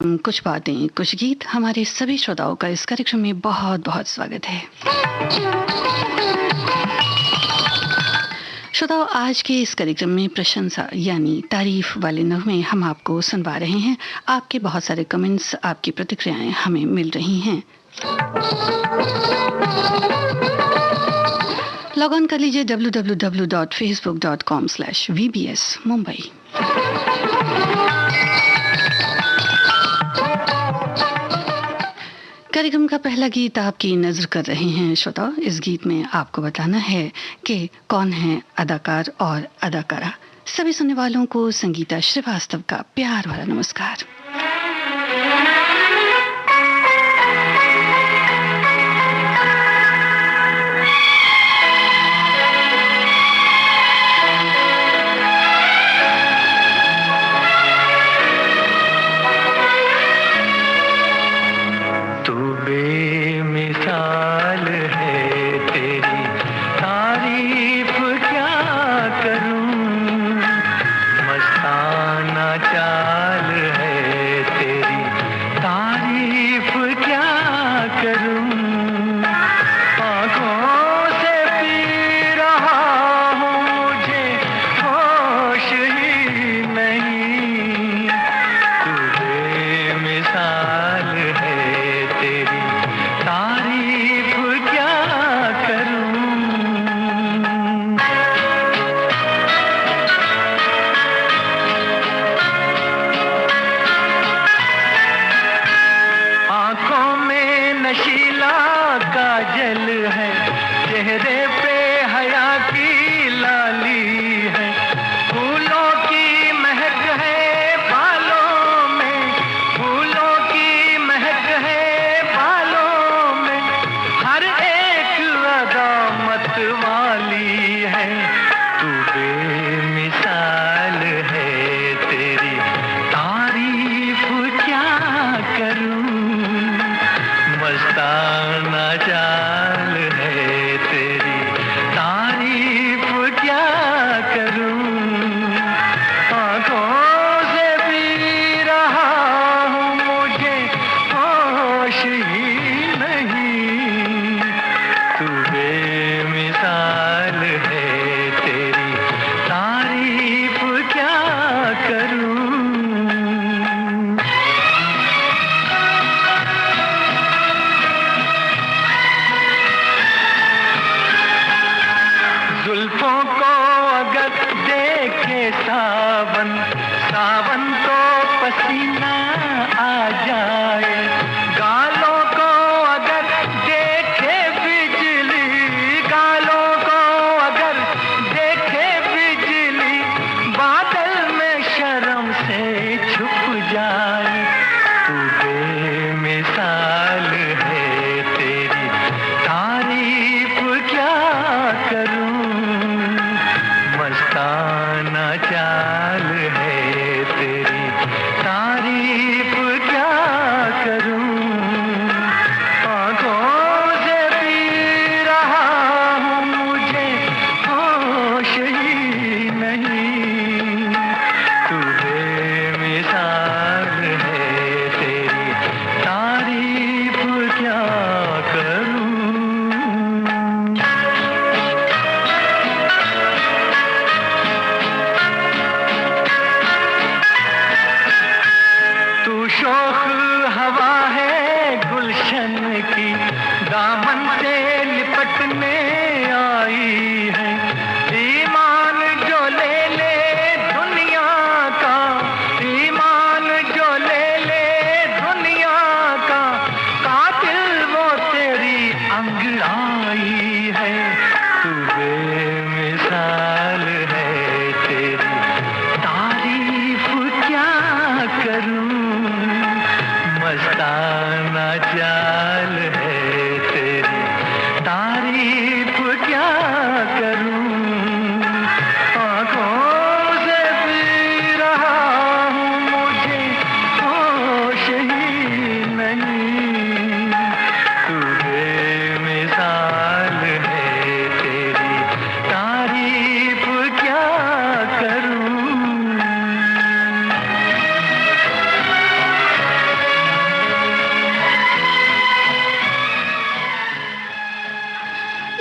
कुछ बातें कुछ गीत। हमारे सभी श्रोताओं का इस कार्यक्रम में बहुत बहुत स्वागत है। श्रोताओं, आज के इस कार्यक्रम में प्रशंसा यानी तारीफ वाले नगमे हम आपको सुनवा रहे हैं। आपके बहुत सारे कमेंट्स, आपकी प्रतिक्रियाएं हमें मिल रही हैं। लॉग ऑन कर लीजिए www.facebook.com/VBS मुंबई। कार्यक्रम का पहला गीत आपकी नजर कर रहे हैं श्रोताओ। इस गीत में आपको बताना है कि कौन है अदाकार और अदाकारा। सभी सुनने वालों को संगीता श्रीवास्तव का प्यार भरा नमस्कार।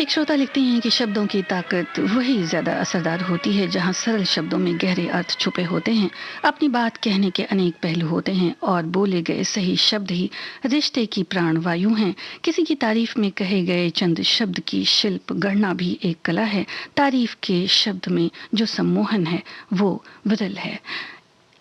एक श्रोता लिखते हैं कि शब्दों की ताकत वही ज्यादा असरदार होती है जहां सरल शब्दों में गहरे अर्थ छुपे होते हैं। अपनी बात कहने के अनेक पहलू होते हैं और बोले गए सही शब्द ही रिश्ते की प्राण वायु हैं। किसी की तारीफ में कहे गए चंद शब्द की शिल्प गढ़ना भी एक कला है। तारीफ के शब्द में जो सम्मोहन है वो विरल है।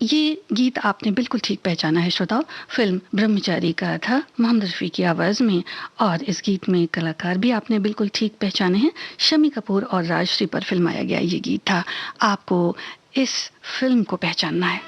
ये गीत आपने बिल्कुल ठीक पहचाना है श्रोताओ, फिल्म ब्रह्मचारी का था मोहम्मद रफ़ी की आवाज़ में। और इस गीत में कलाकार भी आपने बिल्कुल ठीक पहचाने हैं, शम्मी कपूर और राजश्री पर फिल्माया गया ये गीत था। आपको इस फिल्म को पहचानना है।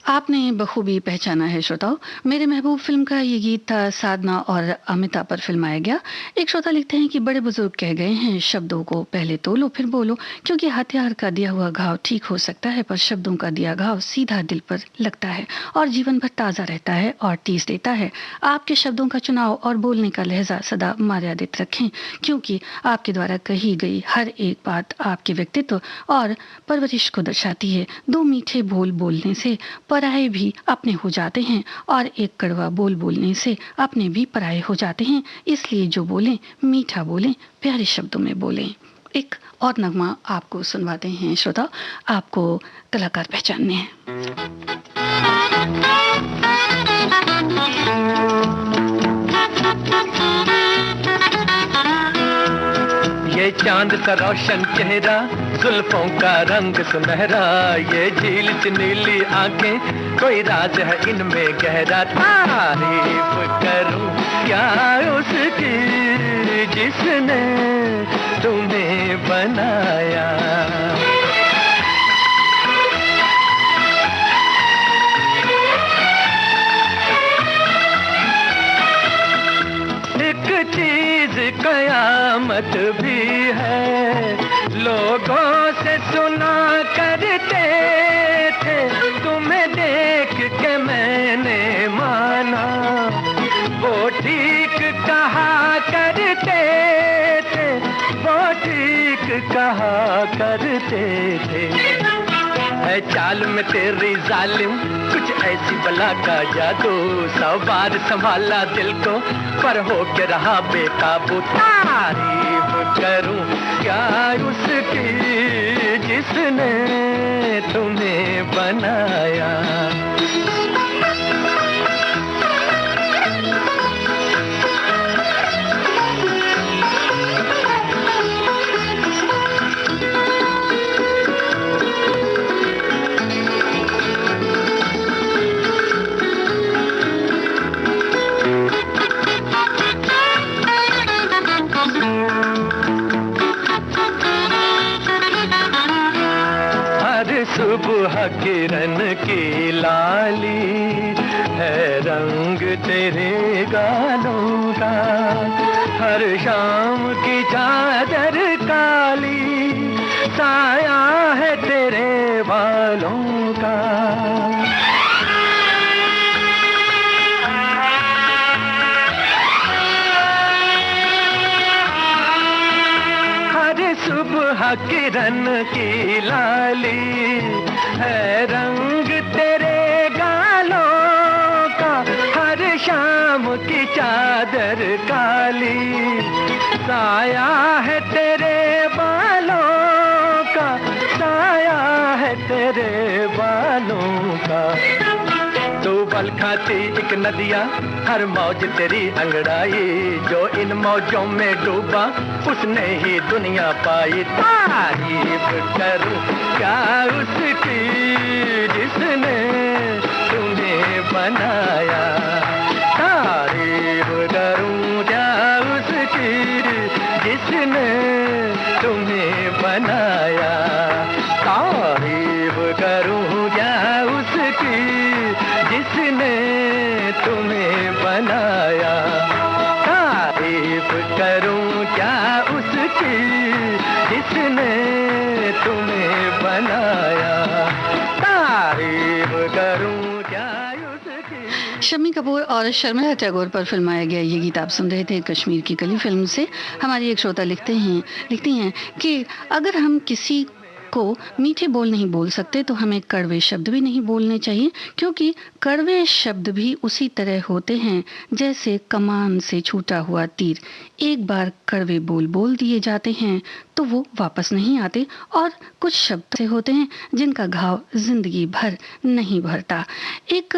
आपने बखूबी पहचाना है श्रोताओ, मेरे महबूब फिल्म का ये गीत था, साधना और अमिता पर फिल्माया गया। एक श्रोता लिखते हैं कि बड़े बुजुर्ग कह गए हैं, शब्दों को पहले तोलो फिर बोलो, क्योंकि हथियार का दिया हुआ घाव ठीक हो सकता है पर शब्दों का दिया घाव सीधा दिल पर लगता है और जीवन भर ताज़ा रहता है और टीस देता है। आपके शब्दों का चुनाव और बोलने का लहजा सदा मर्यादित रखें, क्योंकि आपके द्वारा कही गई हर एक बात आपके व्यक्तित्व और परवरिश को दर्शाती है। दो मीठे बोल बोलने से पराये भी अपने हो जाते हैं और एक कड़वा बोल बोलने से अपने भी पराये हो जाते हैं। इसलिए जो बोलें मीठा बोलें, प्यारे शब्दों में बोलें। एक और नगमा आपको सुनवाते हैं श्रोता, आपको कलाकार पहचानने हैं। ये चांद का रोशन चेहरा, जुल्फों का रंग सुनहरा, ये झील नीली आंखें, कोई राज है इनमें गहरा। तारीफ करूं क्या उसकी जिसने तुम्हें बनाया। एक हिम्मत भी है। लोगों से सुना करते थे, तुम्हें देख के मैंने माना। वो ठीक कहा करते थे, वो ठीक कहा करते थे। है चाल में तेरी जालिम कुछ ऐसी बला का जादू, 100 बार संभाला दिल को पर हो के रहा बेकाबू। तारीफ करूं क्या उसकी जिसने तुम्हें बनाया। सुबह किरण की लाली है रंग तेरे गालों का, हर शाम की चादर काली साया है तेरे बालों का। सुबह किरण की लाली है रंग तेरे गालों का, हर शाम की चादर काली साया है तेरे बालों का, साया है तेरे बालों का। तू बल खाती एक नदिया हर मौज तेरी अंगड़ाई, जो इन मौजों में डूबा उसने ही दुनिया पाई। तारीफ करूं क्या उसकी जिसने तुम्हें बनाया। तारीफ करूं क्या उसकी जिसने तुम्हें बनाया। तारीफ करूं क्या उसकी जिसने तुम्हें बनाया। तारीफ करूं क्या उसकी जिसने तुम्हें बनाया। तारीफ करूं क्या उसकी। शम्मी कपूर और शर्मिला टैगोर पर फिल्माया गया ये गीत आप सुन रहे थे कश्मीर की कली फिल्म से। हमारी एक श्रोता लिखती हैं कि अगर हम किसी को मीठे बोल नहीं बोल सकते तो हमें कड़वे शब्द भी नहीं बोलने चाहिए, क्योंकि कड़वे शब्द भी उसी तरह होते हैं जैसे कमान से छूटा हुआ तीर। एक बार कड़वे बोल बोल दिए जाते हैं तो वो वापस नहीं आते, और कुछ शब्द से होते हैं जिनका घाव जिंदगी भर नहीं भरता। एक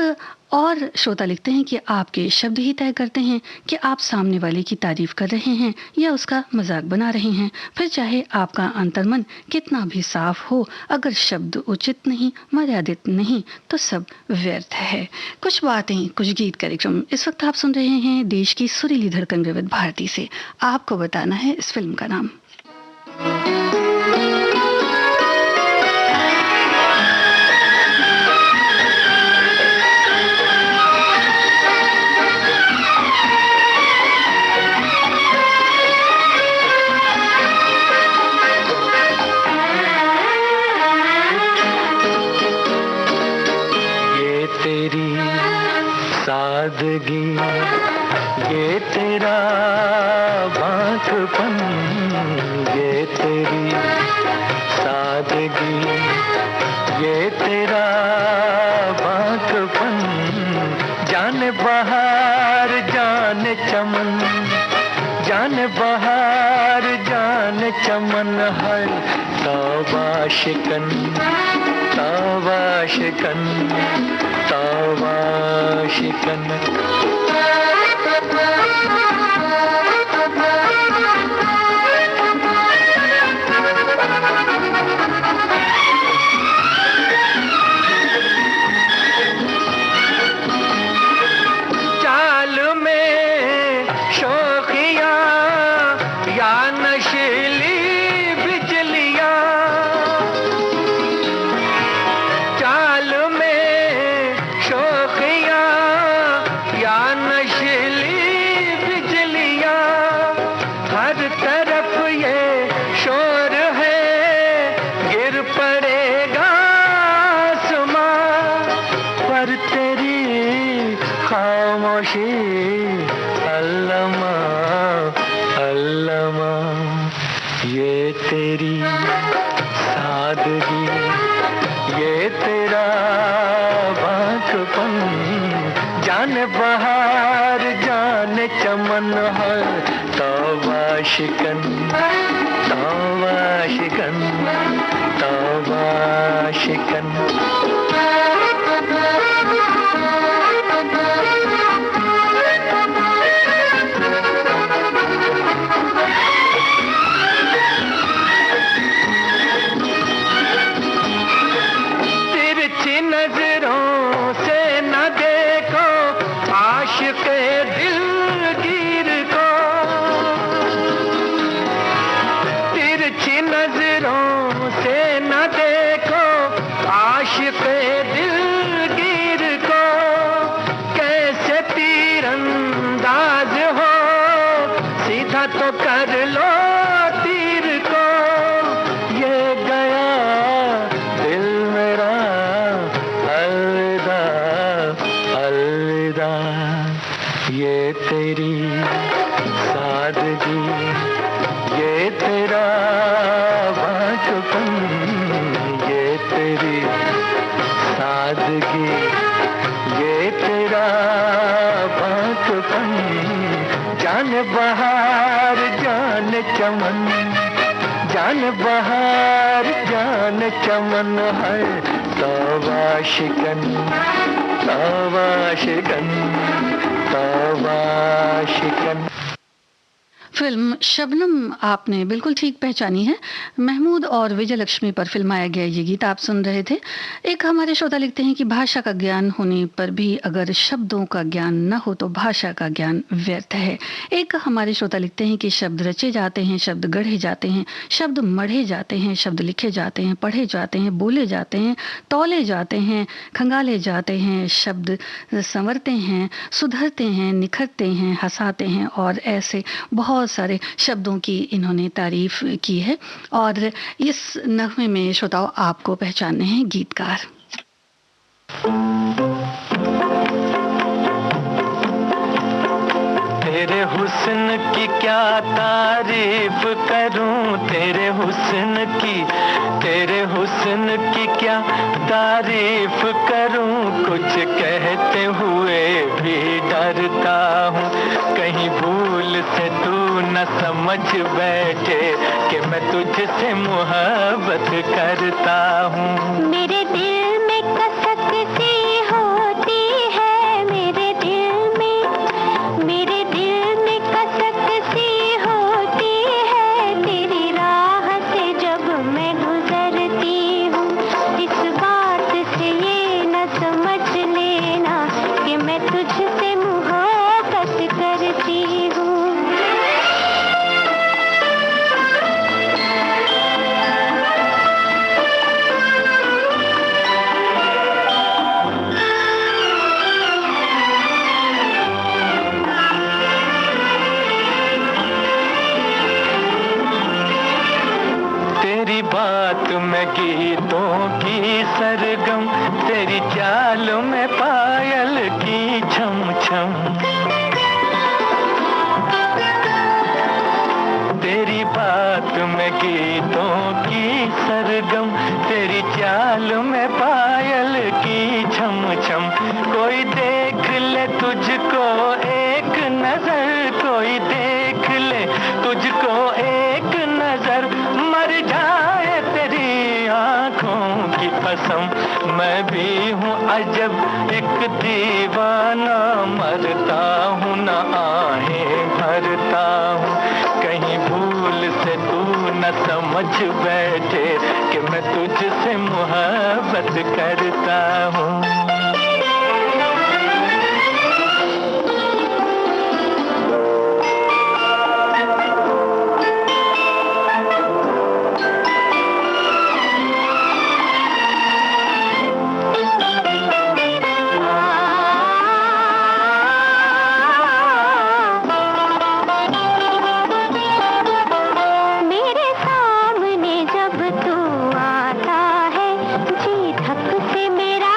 और श्रोता लिखते हैं कि आपके शब्द ही तय करते हैं कि आप सामने वाले की तारीफ कर रहे हैं या उसका मजाक बना रहे हैं। फिर चाहे आपका अंतर्मन कितना भी साफ हो, अगर शब्द उचित नहीं, मर्यादित नहीं, तो सब व्यर्थ है। कुछ बातें कुछ गीत कार्यक्रम इस वक्त आप सुन रहे हैं देश की सुरीली धड़कन विविध भारती से। आपको बताना है इस फिल्म का नाम। सादगी ये तेरा बांकपन, ये तेरी सादगी ये तेरा बांकपन, जाने बहार जाने चमन, जाने बहार जाने चमन है। तौबा शिकन तौबा शिकन तौबा शिकन। चाल में शोखियां या नशीली बिजलियां, चाल में शोखियां या नशीली खामोशी अल्लमा अल्लमा, ये तेरी सादगी, ये तेरा बांकपन, जाने बहार जाने चमन है, तौबा शिकन तौबा शिकन तौबा शिकन। तिरछी नजरों से न देखो आशिक़ दिलगीर को, तिरछी नजरों से न देखो आशिक़ दिलगीर को, कैसे तीरंदाज हो सीधा तो कर लो तीर को, ये गया दिल मेरा अलविदा अलविदा, ये तेरी सादगी, ये तेरा बांकपन, ये तेरी सादगी, ये तेरा बांकपन, जान बहार जान चमन, जान बहार जान चमन है, तौबा शिकन तौबा शिकन तौबा शिकन। फिल्म शबनम आपने बिल्कुल ठीक पहचानी है। महमूद और विजय लक्ष्मी पर फिल्माया गया ये गीत आप सुन रहे थे। एक हमारे श्रोता लिखते हैं कि भाषा का ज्ञान होने पर भी अगर शब्दों का ज्ञान न हो तो भाषा का ज्ञान व्यर्थ है। एक हमारे श्रोता लिखते हैं कि शब्द रचे जाते हैं, शब्द गढ़े जाते हैं, शब्द मढ़े जाते हैं, शब्द लिखे जाते हैं, पढ़े जाते हैं, बोले जाते हैं, तौले जाते हैं, खंगाले जाते हैं, शब्द संवरते हैं, सुधरते हैं, निखरते हैं, हंसाते हैं और ऐसे बहुत सारे शब्दों की इन्होंने तारीफ की है। और इस नगमे में श्रोताओं आपको पहचानने हैं गीतकार। तेरे हुस्न की क्या तारीफ करूं, तेरे हुस्न की क्या तारीफ करूं, कुछ कहते हुए भी डरता हूँ, कहीं भूल से तू न समझ बैठे कि मैं तुझसे मोहब्बत करता हूँ। मेरे दिल में कसक सी होती है, मेरे दिल में कसक सी होती है, तेरी राह से जब मैं गुजरती हूँ, इस बात से ये न समझ लेना कि मैं तुझसे मोहब्बत करती हूँ। तेरी बात में गीतों की सरगम, तेरी चाल में पायल की छम छम, तेरी बात में गीतों की सरगम, तेरी चाल में पायल की छम छम, कोई देख ले तुझको एक नजर, कोई देख ले तुझको एक नजर, मर जाए तेरी आंखों की कसम, मैं भी हूँ अजब एक दीवाना, मरता हूँ न आहें भरता हूँ, कहीं भूल से तू न समझ बैठे कि मैं तुझसे मोहब्बत करता हूँ। मेरे सामने जब तू आता है, जी धक से मेरा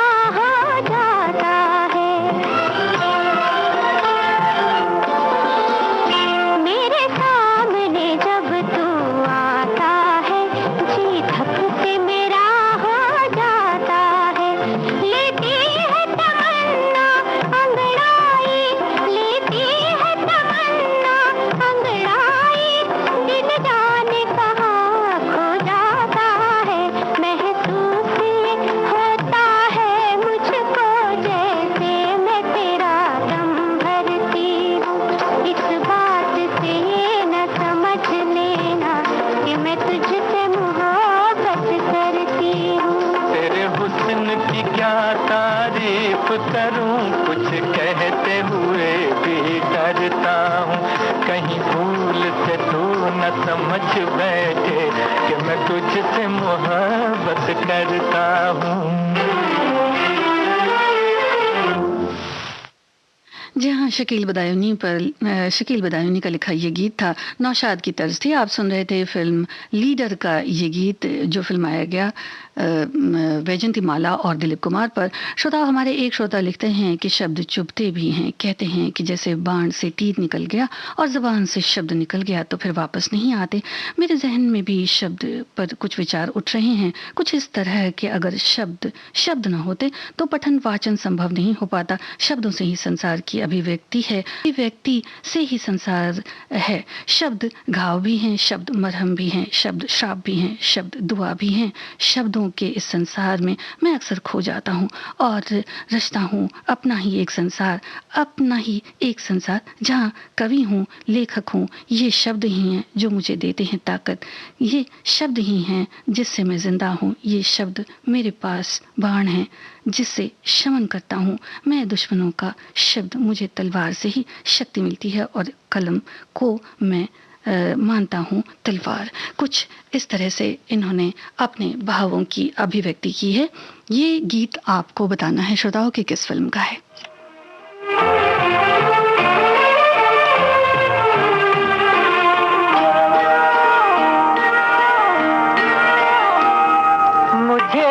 तारीफ करूं कुछ कहते हुए भी डरता हूँ, कहीं भूल से तू न समझ बैठे कि मैं तुझसे मोहब्बत करता हूँ। जी हाँ, शकील बदायूनी का लिखा ये गीत था, नौशाद की तर्ज थी। आप सुन रहे थे फिल्म लीडर का ये गीत, जो फिल्माया गया वैजंती माला और दिलीप कुमार पर। श्रोता, हमारे एक श्रोता लिखते हैं कि शब्द चुभते भी हैं, कहते हैं कि जैसे बाण से तीर निकल गया और ज़बान से शब्द निकल गया तो फिर वापस नहीं आते। मेरे जहन में भी शब्द पर कुछ विचार उठ रहे हैं, कुछ इस तरह कि अगर शब्द न होते तो पठन वाचन संभव नहीं हो पाता। शब्दों से ही संसार की अभिव्यक्ति है, अभिव्यक्ति से ही संसार है। शब्द घाव भी हैं, शब्द मरहम भी हैं, शब्द श्राप भी हैं, शब्द दुआ भी हैं। शब्दों के इस संसार में मैं अक्सर खो जाता हूँ और रचता हूँ अपना ही एक संसार जहाँ कवि हूँ, लेखक हूँ। ये शब्द ही हैं जो मुझे देते हैं ताकत, ये शब्द ही हैं जिससे मैं जिंदा हूँ। ये शब्द मेरे पास बाण है जिससे शमन करता हूँ मैं दुश्मनों का। शब्द मुझे तलवार से ही शक्ति मिलती है और कलम को मैं मानता हूँ तलवार। कुछ इस तरह से इन्होंने अपने भावों की अभिव्यक्ति की है। ये गीत आपको बताना है श्रोताओं कि किस फिल्म का है। मुझे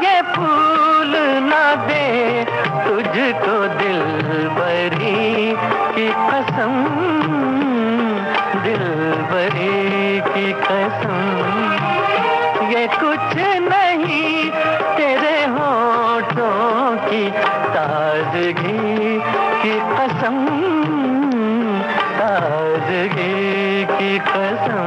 ये फूल ना दे तुझको दिलबरी की कसम, दिलबरी की कसम। ये कुछ नहीं तेरे होठों की ताजगी की कसम, ताजगी की कसम।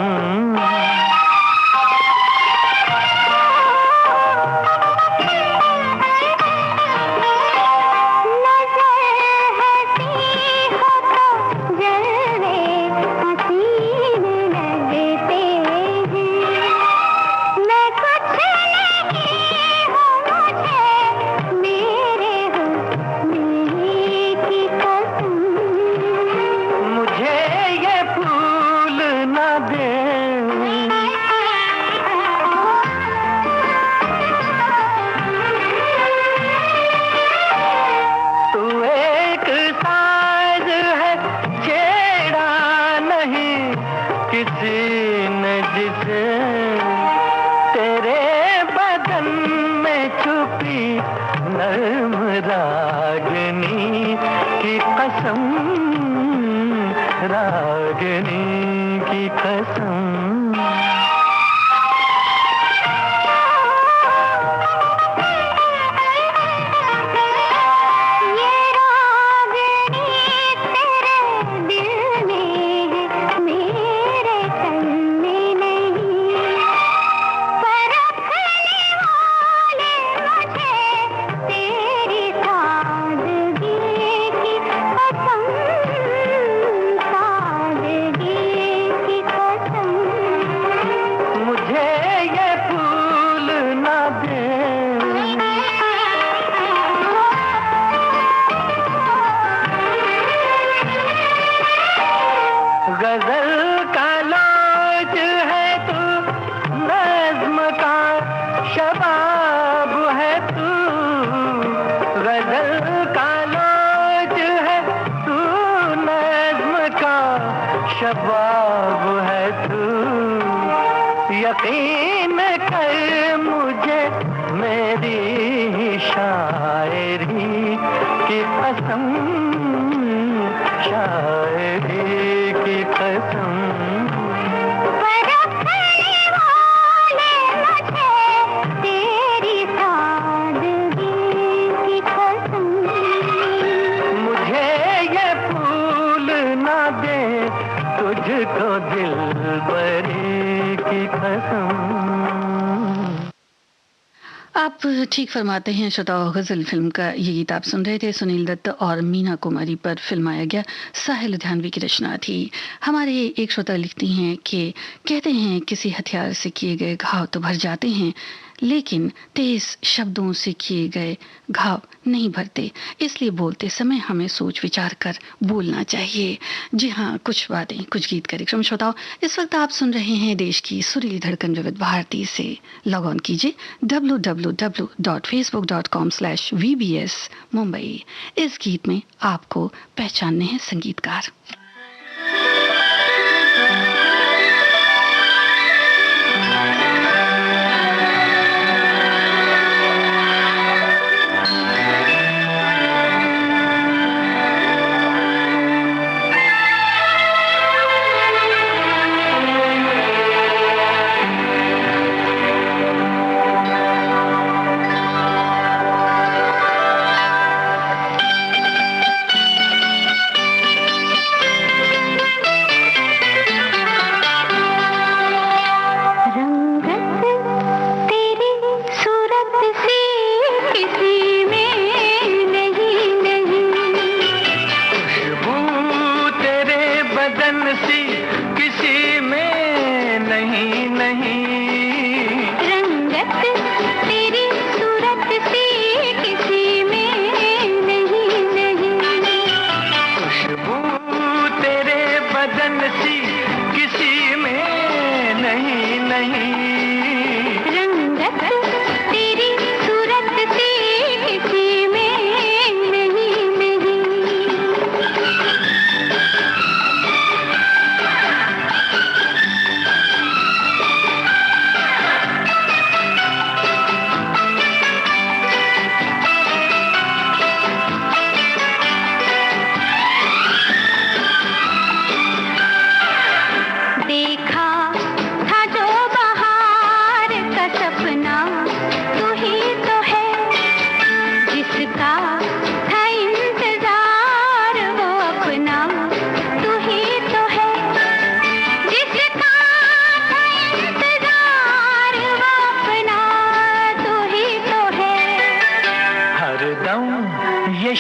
आप ठीक फरमाते हैं श्रोताओं, गजल फिल्म का ये गीत आप सुन रहे थे। सुनील दत्त और मीना कुमारी पर फिल्माया गया, साहिल लुधियानवी की रचना थी। हमारे एक श्रोता लिखती हैं कि कहते हैं किसी हथियार से किए गए घाव तो भर जाते हैं, लेकिन तेज शब्दों से किए गए घाव नहीं भरते, इसलिए बोलते समय हमें सोच विचार कर बोलना चाहिए। जी हाँ, कुछ बातें कुछ गीत कार्यक्रम श्रोताओं, इस वक्त आप सुन रहे हैं देश की सुरीली धड़कन विविध भारती से। लॉग ऑन कीजिए www.facebook.com/vbs मुंबई। इस गीत में आपको पहचानने हैं संगीतकार।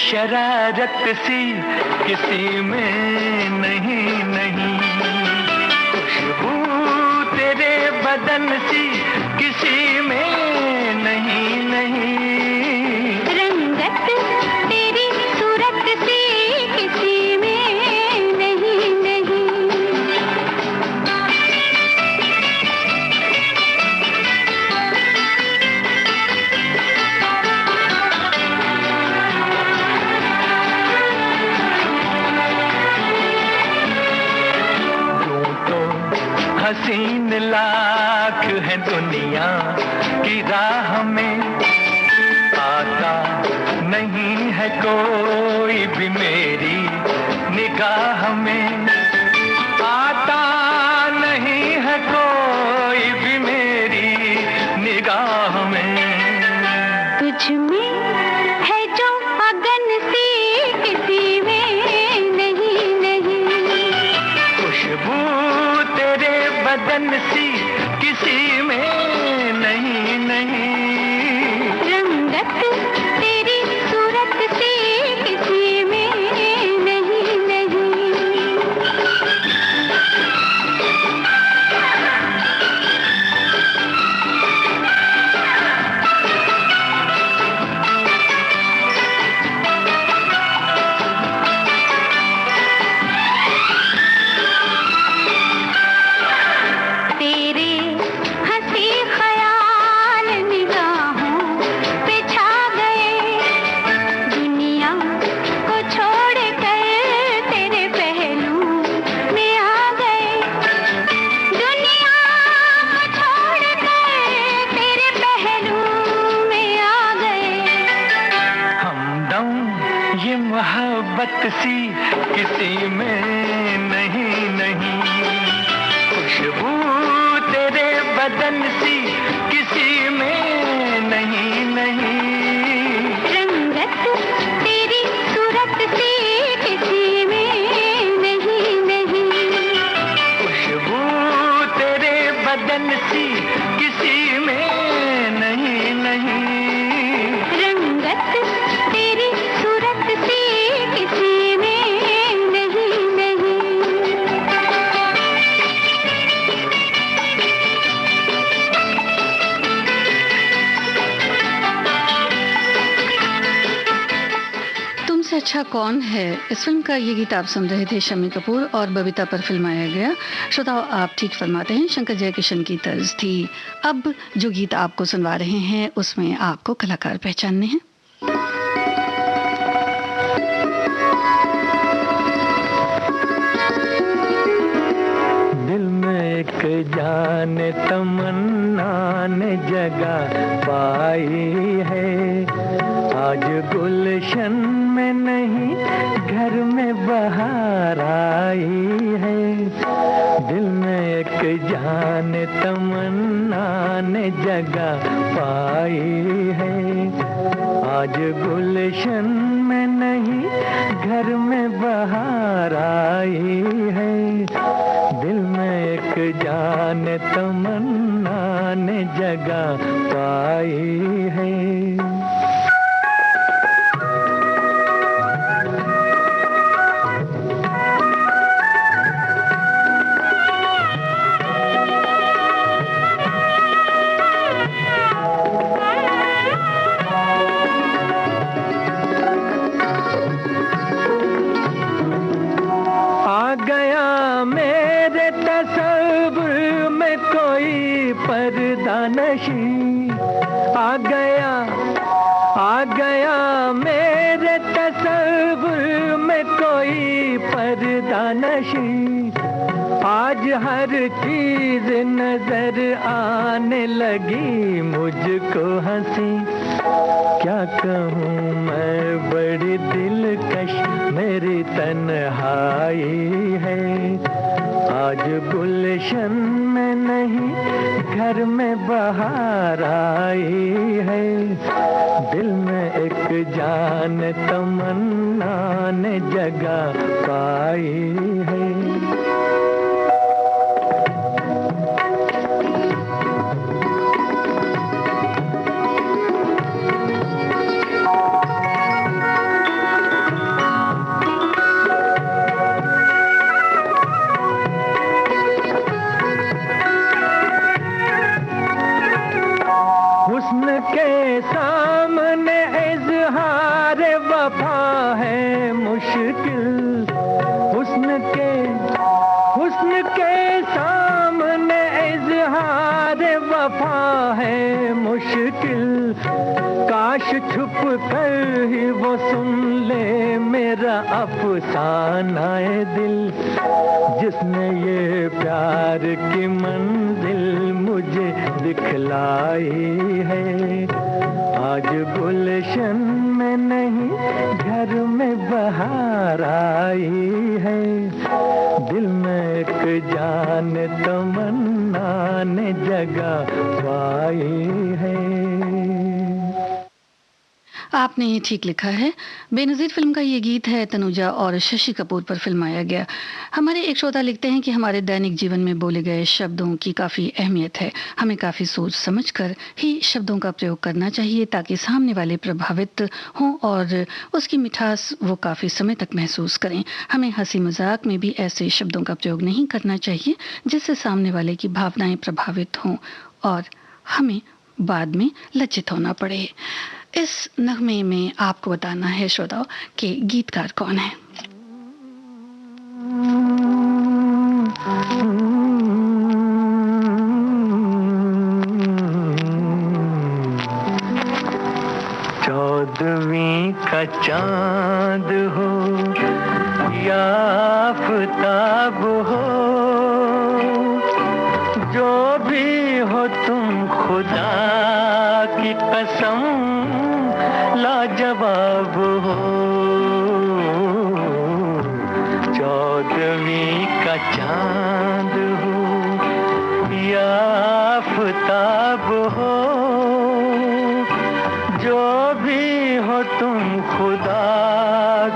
शरारत सी किसी में नहीं नहीं, खुशबू तेरे बदन सी किसी में नहीं नहीं, रंगत तेरी सूरत सी किसी में नहीं नहीं। हसीन लाख है दुनिया की राह में, आता नहीं है कोई भी मेरी निगाह में, आता नहीं है कोई भी मेरी निगाह में। तुझ में है जो अगन सी किसी में नहीं नहीं, खुशबू तेरे बदन सी किसी में नहीं नहीं, रंगत तेरी सूरत सी किसी में नहीं नहीं। मोहब्बत सी किसी में नहीं नहीं, खुशबू तेरे बदन सी किसी में नहीं नहीं, रंगत तेरी सूरत सी किसी में नहीं नहीं, खुशबू तेरे बदन सी किसी में नहीं नहीं, रंगत तेरी सूरत सी किसी में नहीं नहीं। तुमसे अच्छा कौन है, इस फिल्म का ये गीत आप सुन रहे थे शम्मी कपूर और बबीता पर फिल्माया गया। श्रोताओं, आप ठीक फरमाते हैं, शंकर जयकिशन की तर्ज थी। अब जो गीत आपको सुनवा रहे हैं उसमें आपको कलाकार पहचानने हैं। दिल में एक जान तमन्ना ने जगह पाई है, आज गुलशन में नहीं घर में बहार आई है। दिल में एक जान तमन्ना ने जगह पाई है, आज गुलशन में नहीं घर में बहार आई है। दिल में एक जान तमन्ना ने जगह पाई है। आ गया मेरे तस्वीर में कोई पर्दा नशी, आ गया मेरे तस्वीर में कोई पर्दा नशी। आज हर चीज नजर आने लगी मुझको हंसी, क्या कहूँ मैं बड़ी दिलकश मेरी तन्हाई है। आज गुलशन में नहीं घर में बहार आई है। दिल में एक जान तमन्ना ने जगह पाई है। हुस्न के सामने इज़हार वफा है मुश्किल, हुस्न के सामने इज़हार वफा है मुश्किल। काश छुप कर ही वो सुन ले मेरा अफसानाए दिल, जिसने ये प्यार की मंजिल मुझे दिखलाई है। आज गुलशन में नहीं घर में बहार आई है। दिल में एक जान तमन्ना ने जगह पाई है। आपने ठीक लिखा है। बेनज़ीर फिल्म का ये गीत है, तनुजा और शशि कपूर पर फिल्माया गया। हमारे एक श्रोता लिखते हैं कि हमारे दैनिक जीवन में बोले गए शब्दों की काफ़ी अहमियत है, हमें काफ़ी सोच समझकर ही शब्दों का प्रयोग करना चाहिए ताकि सामने वाले प्रभावित हों और उसकी मिठास वो काफ़ी समय तक महसूस करें। हमें हंसी मजाक में भी ऐसे शब्दों का प्रयोग नहीं करना चाहिए जिससे सामने वाले की भावनाएं प्रभावित हों और हमें बाद में लज्जित होना पड़े। इस नगमे में आपको बताना है श्रोताओं कि गीतकार कौन है। चौदहवीं का चांद हो या आफताब हो, जो भी हो तुम खुदा की कसम लाजवाब हो। चौदहवीं का चांद हो या आफताब हो, जो भी हो तुम खुदा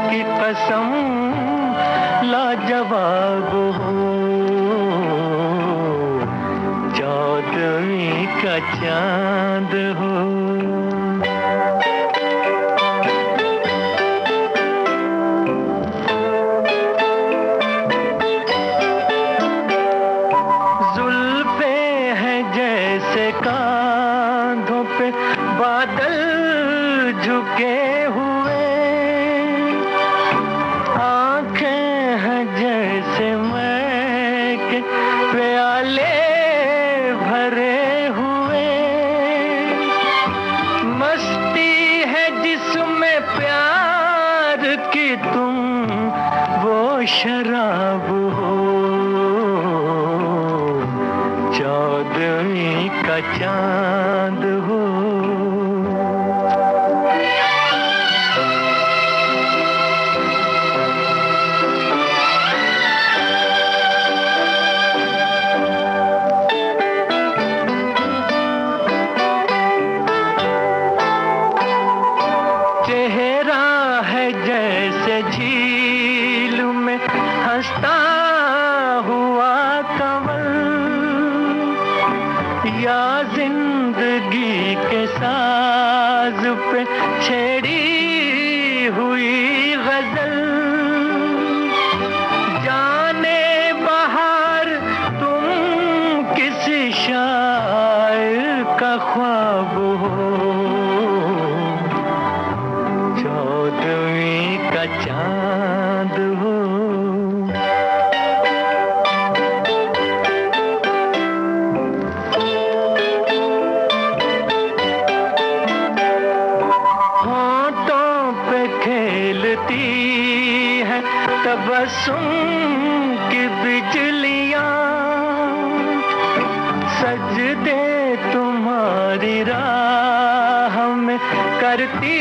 की कसम लाजवाब हो। चौदहवीं का चांद हो। बादल झुके हुए की तुम वो शराब हो, चौदहवीं का चांद हो। छेड़ी हुई गजल, जाने बहार तुम किसी शायर का ख्वाब हो, चौदहवीं का चांद हो। तबस्सुम की बिजलियां सजदे तुम्हारी राह में करती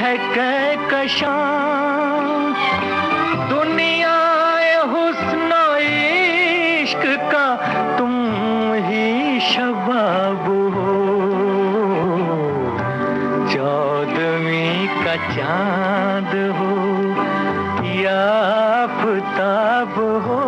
है कहकशां। दुनिया हुस्न इश्क का तुम ही शबाब हो, चौदहवीं का चांद हो, आफताब हो।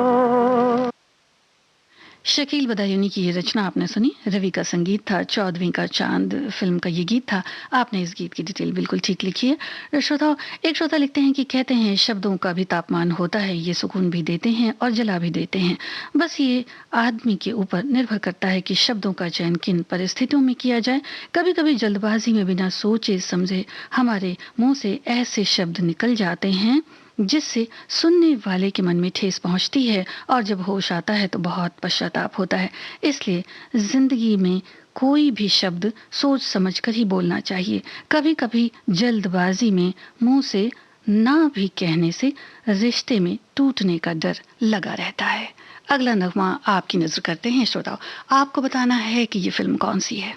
शकील बदायूनी की ये रचना आपने सुनी। रवि का संगीत था। चौदहवीं का चांद फिल्म का ये गीत था। आपने इस गीत की डिटेल बिल्कुल ठीक लिखी है। श्रोता, एक श्रोता लिखते हैं कि कहते हैं शब्दों का भी तापमान होता है, ये सुकून भी देते हैं और जला भी देते हैं। बस ये आदमी के ऊपर निर्भर करता है कि शब्दों का चयन किन परिस्थितियों में किया जाए। कभी कभी जल्दबाजी में बिना सोचे समझे हमारे मुंह से ऐसे शब्द निकल जाते हैं जिससे सुनने वाले के मन में ठेस पहुंचती है और जब होश आता है तो बहुत पश्चाताप होता है। इसलिए जिंदगी में कोई भी शब्द सोच समझकर ही बोलना चाहिए। कभी कभी जल्दबाजी में मुंह से ना भी कहने से रिश्ते में टूटने का डर लगा रहता है। अगला नगमा आपकी नजर करते हैं श्रोताओ। आपको बताना है कि ये फिल्म कौन सी है।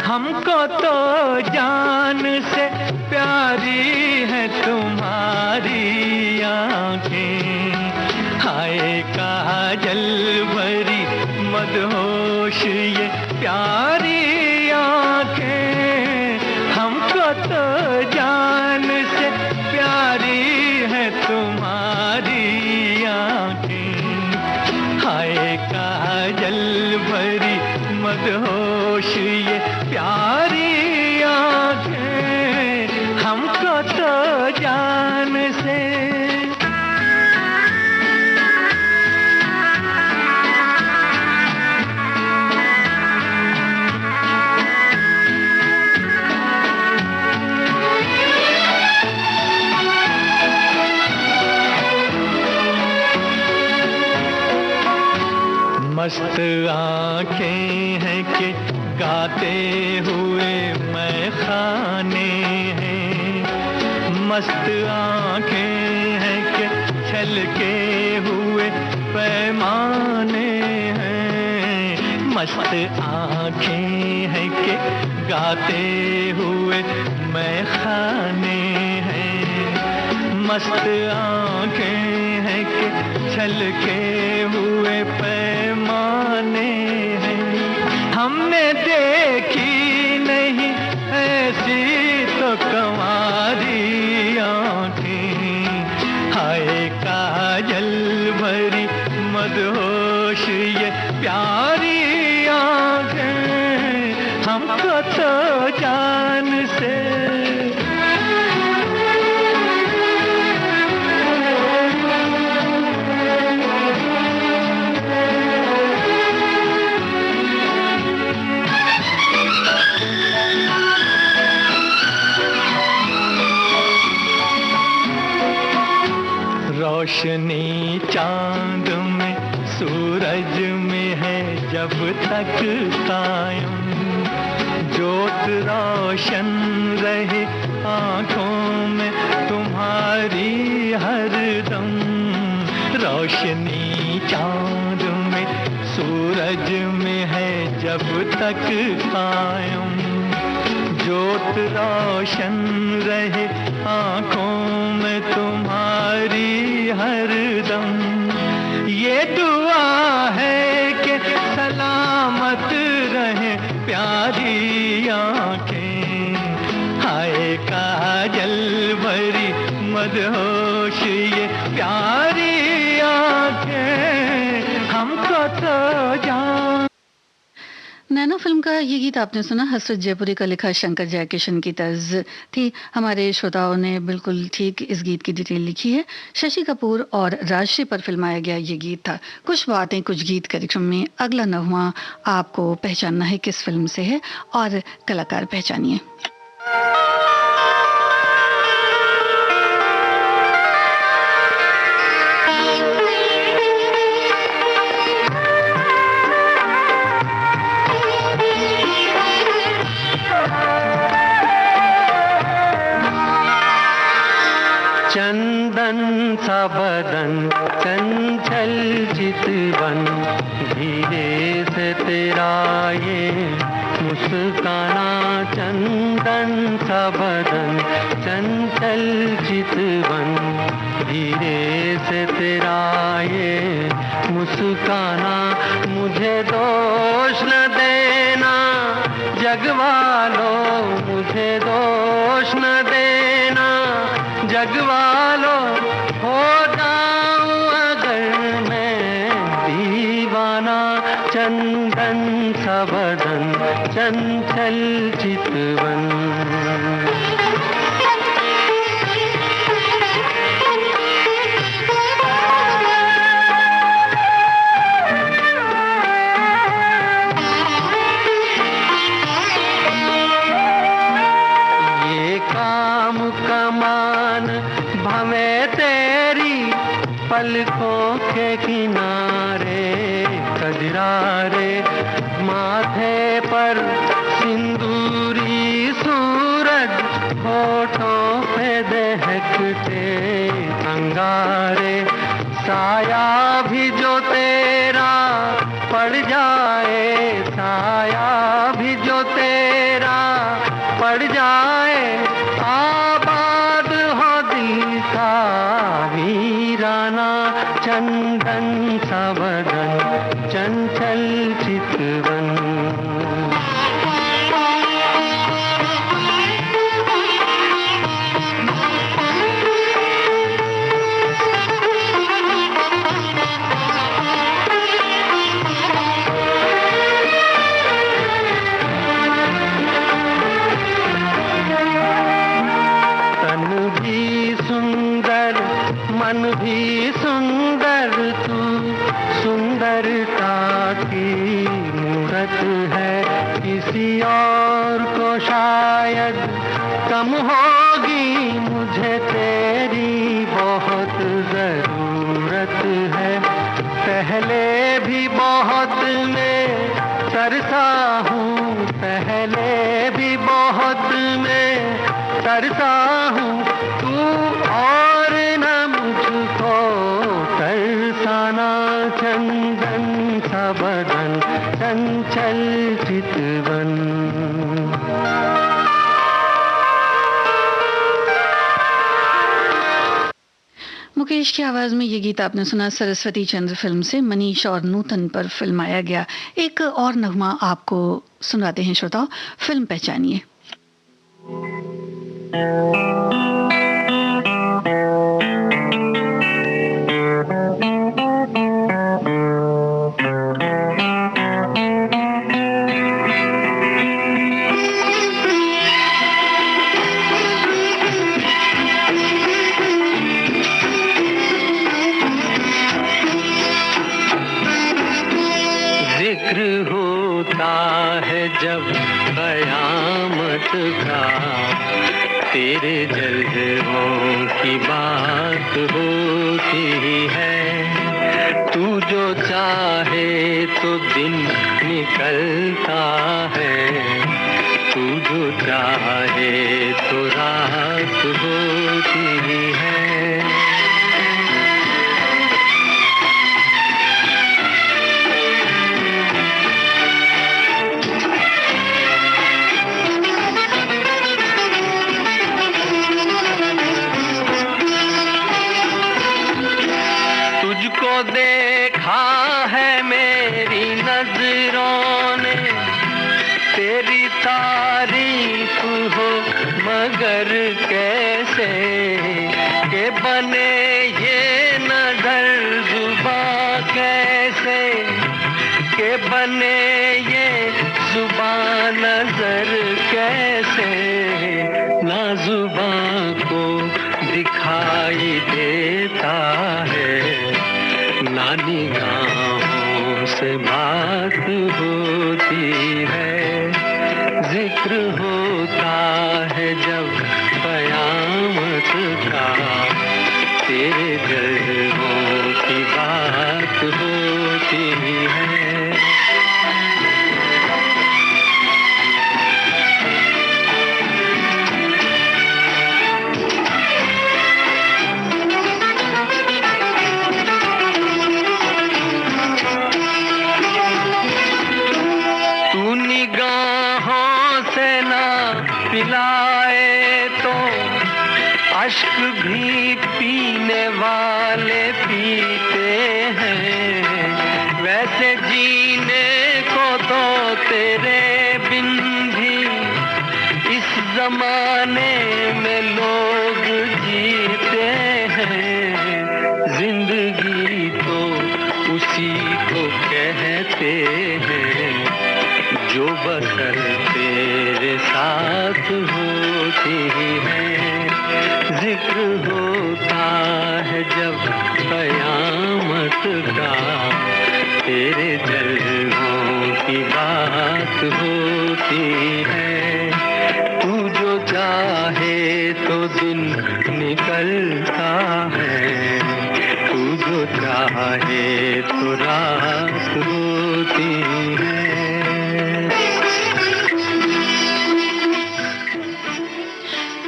हमको तो जान से प्यारी है तुम्हारी आंखें, हाय काजल भरी मदहोश ये प्यारी आंखें। हमको तो जान से प्यारी है तुम्हारी आंखें, हाय काजल भरी मदहोश ये प्यारी आंखें। हमको तो जान से मस्त आंखें हैं कि गाते हुए मैं खाने हैं, मस्त आंखें हैं कि छलके हुए पैमाने हैं, मस्त आंखें हैं कि गाते हुए मैं खाने हैं, मस्त आंखें हैं कि छलके हुए पैमाने हैं। हमने देखी नहीं ऐसी तो कंवारी आंखें, हाय काजल भरी मदहोश ये प्यारी आंखें। हमको तो जान से रोशनी चांद में सूरज में है जब तक कायम, ज्योत रोशन रहे आंखों में तुम्हारी हरदम। रोशनी चांद में सूरज में है जब तक कायम, ज्योत रोशन रहे आंखों में तुम्हारी हरदम। ये दुआ है कि सलामत रहे प्यारी आंखें, हाय काजल भरी मदहोश ये प्यारी आंखें, हमको तो जान। नैनो फिल्म का ये गीत आपने सुना, हसरत जयपुरी का लिखा, शंकर जयकिशन की तर्ज थी। हमारे श्रोताओं ने बिल्कुल ठीक इस गीत की डिटेल लिखी है। शशि कपूर और राजश्री पर फिल्माया गया ये गीत था। कुछ बातें कुछ गीत कार्यक्रम में अगला नगमा आपको पहचानना है किस फिल्म से है और कलाकार पहचानिए। चंदन सा बदन चंचल चितवन, धीरे से तेरा ये मुस्काना। चंदन सा बदन चंचल चितवन, धीरे से तेरा ये मुस्काना। मुझे दोष न देना जगवालो, मुझे दोष न देना जगवालो, हो जाऊं अगर मैं दीवाना। चंदन सा बदन चंचल चितवन। पलकों के किनारे कजरारे, माथे पर सिंदूरी सूरज, होठों पे दहकते अंगारे। साया भी जो तेरा पड़ जाए, साया भी जो तेरा पड़ जाए, आबाद हो दिल का वीराना। चंदन सा बदन चंचल चितवन। तन भी सुंदर मन भी सुंदर, तू सुंदरता की मूरत है। किसी और को शायद कम होगी, मुझे तेरी बहुत जरूरत है। पहले भी बहुत मैं तरसा हूँ, पहले भी बहुत मैं तरसा हूँ। तू और न मुझको तरसाना। चंदन सा बदन चंचल चितवन। मुकेश की आवाज में ये गीत आपने सुना सरस्वती चंद्र फिल्म से। मनीष और नूतन पर फिल्माया गया एक और नगमा आपको सुनाते हैं श्रोताओ, फिल्म पहचानिए। जिक्र होता है जब कयामत का, तेरे जलवों की बात होती होती है। तू जो चाहे तो दिन निकलता है, तू जो चाहे तो रात होती है। तुझको देखा है मेरी नजरों ने, तेरी तारीफ हो मगर कैसे, के बने ये नजर जुबां कैसे, के बने ये जुबां नजर कैसे, ना जुबां को दिखाई देता है, ना निगाहों से बात होती है। जिक्र होता है जब कयामत का, तेरे जज्बों की बात होती है। पिलाए तो अश्क भी पीने वाले पीते हैं, वैसे जीने को तो तेरे बिन भी इस जमाने में लोग जीते हैं। जिंदगी तो उसी को कहते हैं जो बसर तेरे साथ होती है। जिक्र होता है जब कयामत का, तेरे जलवों की बात होती है। तू जो चाहे तो दिन निकलता है, तू जो चाहे तो रात होती है।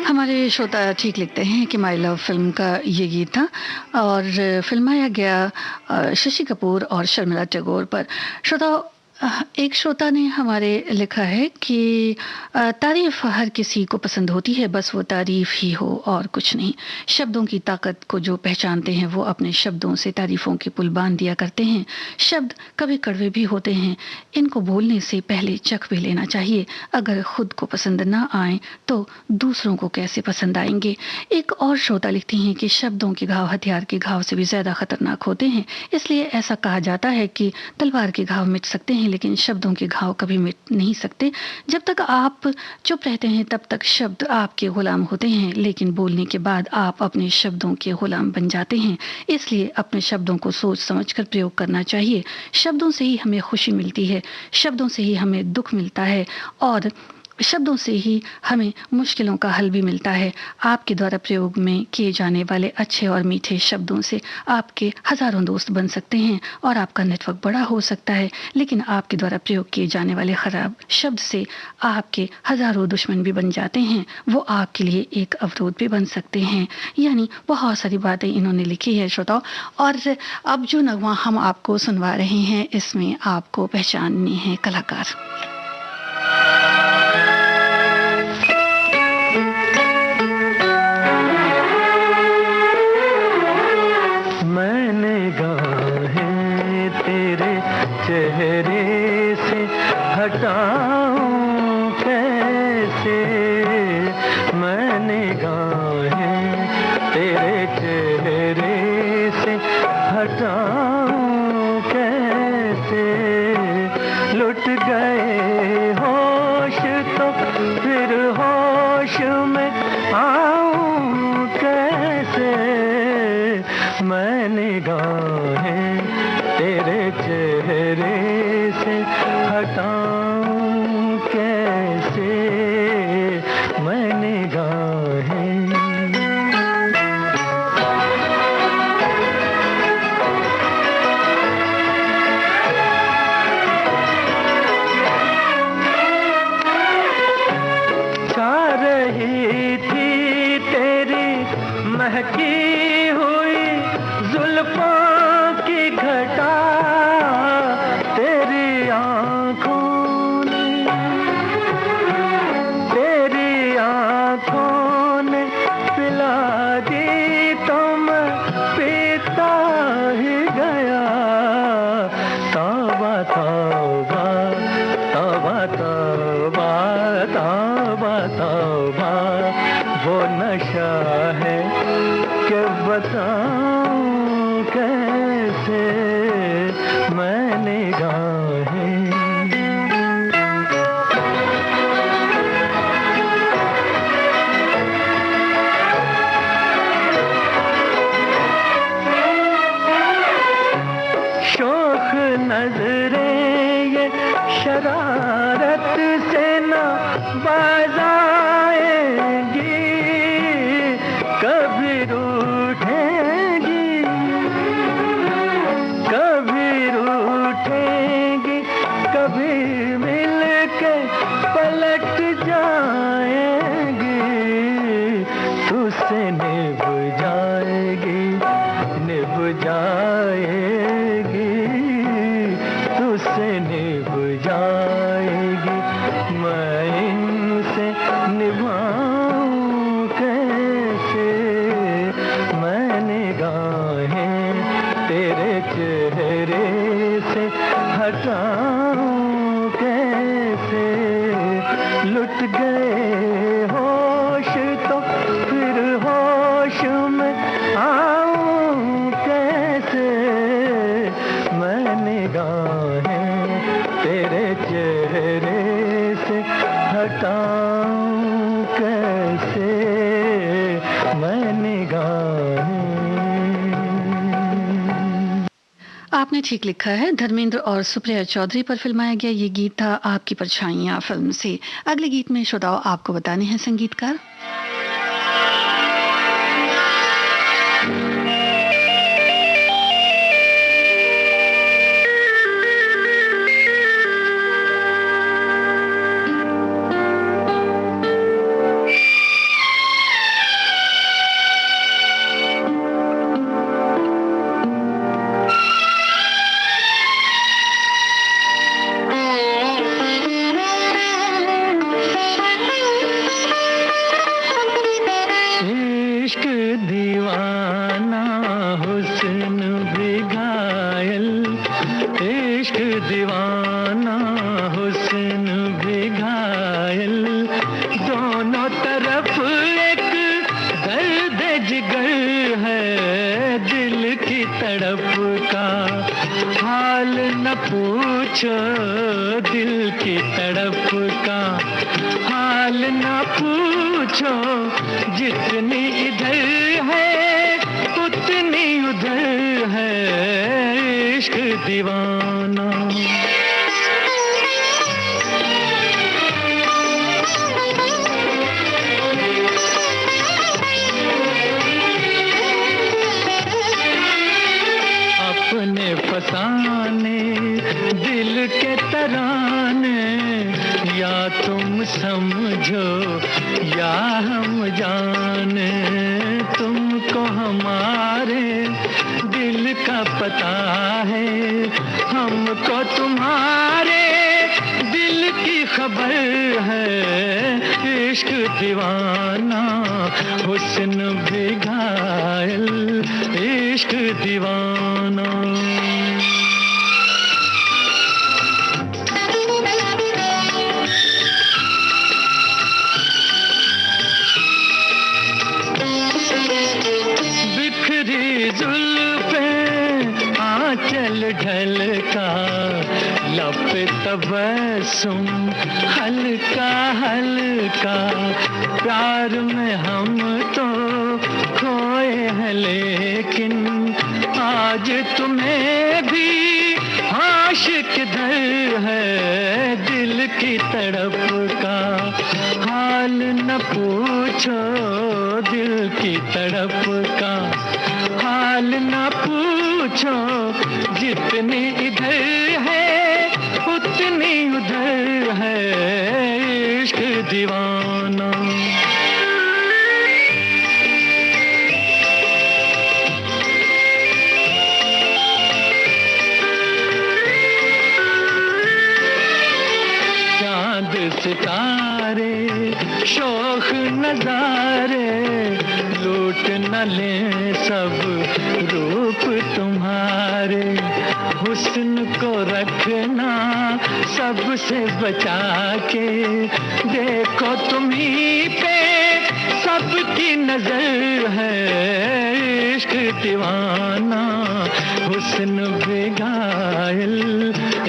हमारे श्रोता ठीक लिखते हैं कि माय लव फिल्म का ये गीत था और फिल्माया गया शशि कपूर और शर्मिला टैगोर पर। श्रोता, एक श्रोता ने हमारे लिखा है कि तारीफ हर किसी को पसंद होती है, बस वो तारीफ ही हो और कुछ नहीं। शब्दों की ताकत को जो पहचानते हैं वो अपने शब्दों से तारीफों के पुल बांध दिया करते हैं। शब्द कभी कड़वे भी होते हैं, इनको बोलने से पहले चख भी लेना चाहिए। अगर खुद को पसंद ना आए तो दूसरों को कैसे पसंद आएंगे। एक और श्रोता लिखती हैं कि शब्दों के घाव हथियार के घाव से भी ज्यादा खतरनाक होते हैं, इसलिए ऐसा कहा जाता है कि तलवार के घाव मिट सकते हैं लेकिन शब्दों के घाव कभी मिट नहीं सकते। जब तक आप चुप रहते हैं तब तक शब्द आपके गुलाम होते हैं, लेकिन बोलने के बाद आप अपने शब्दों के गुलाम बन जाते हैं। इसलिए अपने शब्दों को सोच समझकर प्रयोग करना चाहिए। शब्दों से ही हमें खुशी मिलती है, शब्दों से ही हमें दुख मिलता है और शब्दों से ही हमें मुश्किलों का हल भी मिलता है। आपके द्वारा प्रयोग में किए जाने वाले अच्छे और मीठे शब्दों से आपके हजारों दोस्त बन सकते हैं और आपका नेटवर्क बड़ा हो सकता है, लेकिन आपके द्वारा प्रयोग किए जाने वाले खराब शब्द से आपके हजारों दुश्मन भी बन जाते हैं। वो आपके लिए एक अवरोध भी बन सकते हैं। यानी बहुत सारी बातें इन्होंने लिखी है श्रोताओं। और अब जो नगमा हम आपको सुनवा रहे हैं इसमें आपको पहचाननी है कलाकार। चेहरे से हटाऊं कैसे, मैं निगाहें तेरे चेहरे से हटाऊं कैसे। लुट गए होश तो फिर होश में आऊं कैसे, मैं निगाहें तेरे चेहरे से हटाऊं कैसे, मैं निगाहें। जुल्फों की घटा तेरी आँखों ने, तेरी आँखों ने पिला दी तो मैं पीता ही गया। तौबा तौबा तौबा तौबा तौबा तौबा, वो नशा है कि बताऊं कैसे मैंने गाहें। शोख नजरें ये शरारत से न बाज आएंगी, कभी रूठेंगी, कभी रूठेंगी, कभी मिलके पलट जाएंगी। तुझसे निभ जाएगी, निभ जाएगी, तुझसे निभ जाएगी। मैं इनसे निभाऊं कैसे मैंने गाहें, तेरे चेहरे से हटाऊं कैसे। लुट गए होश तो फिर होश में आऊं कैसे मैंने गाहें, तेरे चेहरे से हटाऊं कैसे मैंने गाहें। आपने ठीक लिखा है। धर्मेंद्र और सुप्रिया चौधरी पर फिल्माया गया ये गीत था आपकी परछाइयां फिल्म से। अगले गीत में श्रोताओं आपको बताने हैं संगीतकार। पूछो दिल की तड़प का हाल ना पूछो, जितनी इधर है उतनी उधर है इश्क दीवाना। अपने फसाने दिल के तराने, या तुम समझो या हम जाने, तुमको हमारे दिल का पता है, हमको तुम्हारे दिल की खबर है। इश्क दीवाना हुस्न भी घायल, इश्क दीवाना। जुल्फें आंचल ढलका, लब तबस्सुम हल्का हल्का, प्यार में हम तो खोए हैं लेकिन आज तुम्हें भी होश किधर है। दिल की तड़प का हाल न पूछो, दिल की तड़प का हाल न पूछो, जितनी इधर है उतनी उधर है इश्क दीवाना। सितारे शोख नजारे लूट न ले सब रूप तुम्हारे। हुस्न को रखना सबसे बचा के, देखो तुम्हीं पे सबकी नजर है। इश्क दीवाना हुस्न बेगाइल,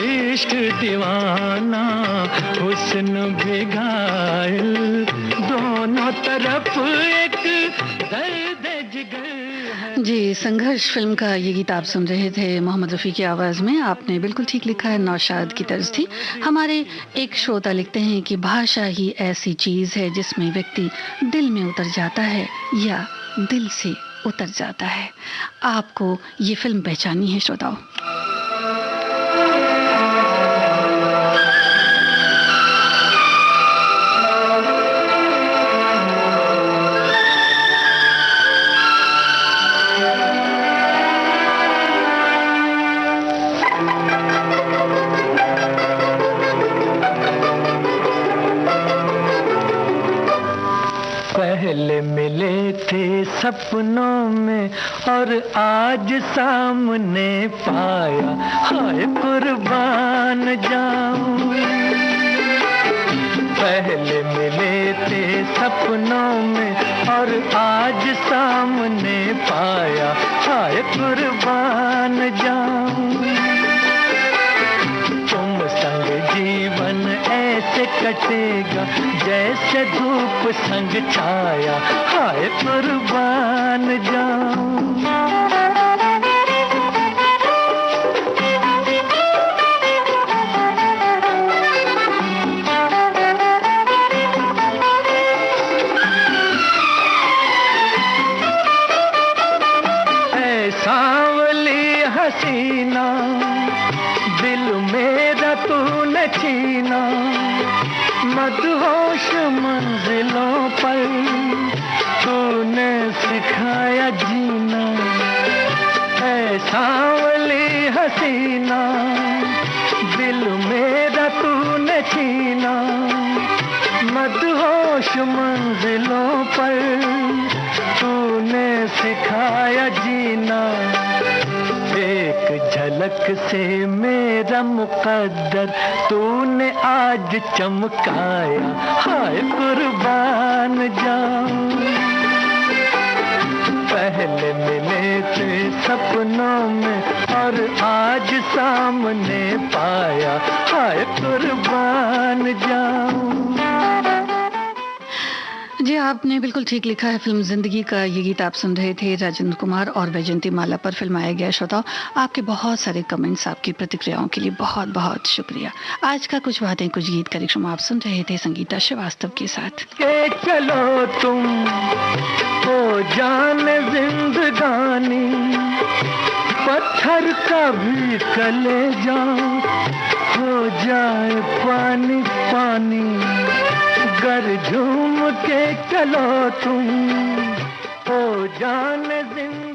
इश्क दीवाना हुस्न बेगाइल, दोनों तरफ एक दर्द जिगर है। जी, संघर्ष फिल्म का ये गीत आप सुन रहे थे मोहम्मद रफ़ी की आवाज़ में। आपने बिल्कुल ठीक लिखा है, नौशाद की तर्ज थी। हमारे एक श्रोता लिखते हैं कि भाषा ही ऐसी चीज़ है जिसमें व्यक्ति दिल में उतर जाता है या दिल से उतर जाता है। आपको ये फिल्म पहचानी है श्रोताओं? पहले मिले थे सपनों में और आज सामने पाया, हाय कुर्बान जाऊं। पहले मिले थे सपनों में और आज सामने पाया, हाय कुर्बान जाऊं। तुम संग जीवन ऐसे कटेगा जैसे धूप संग छाया, हाय कुर्बान जाऊं। सांवली हसीना दिल मेरा तूने छीना, मदहोश मंजिलों पर तूने सिखाया जीना। ऐ सांवली हसीना दिल मेरा तूने छीना, मदहोश मंजिलों पर तूने सिखाया जीना। एक झलक से मेरा मुकद्दर तूने आज चमकाया, हाय कुर्बान जाऊं। पहले मिले थे सपनों में और आज सामने पाया, हाय कुर्बान जाऊं। जी, आपने बिल्कुल ठीक लिखा है। फिल्म जिंदगी का ये गीत आप सुन रहे थे। राजेंद्र कुमार और वैजयंती माला पर फिल्माया गया। श्रोताओं, आपके बहुत सारे कमेंट्स, आपकी प्रतिक्रियाओं के लिए बहुत बहुत शुक्रिया। आज का कुछ बातें कुछ गीत कार्यक्रम आप सुन रहे थे संगीता श्रीवास्तव के साथ। के चलो तुम हो जाने जिंदगानी, पत्थर का भी कलेजा हो जाए पानी पानी। गर झूम के चलो तुम हो जाने जिंदगानी।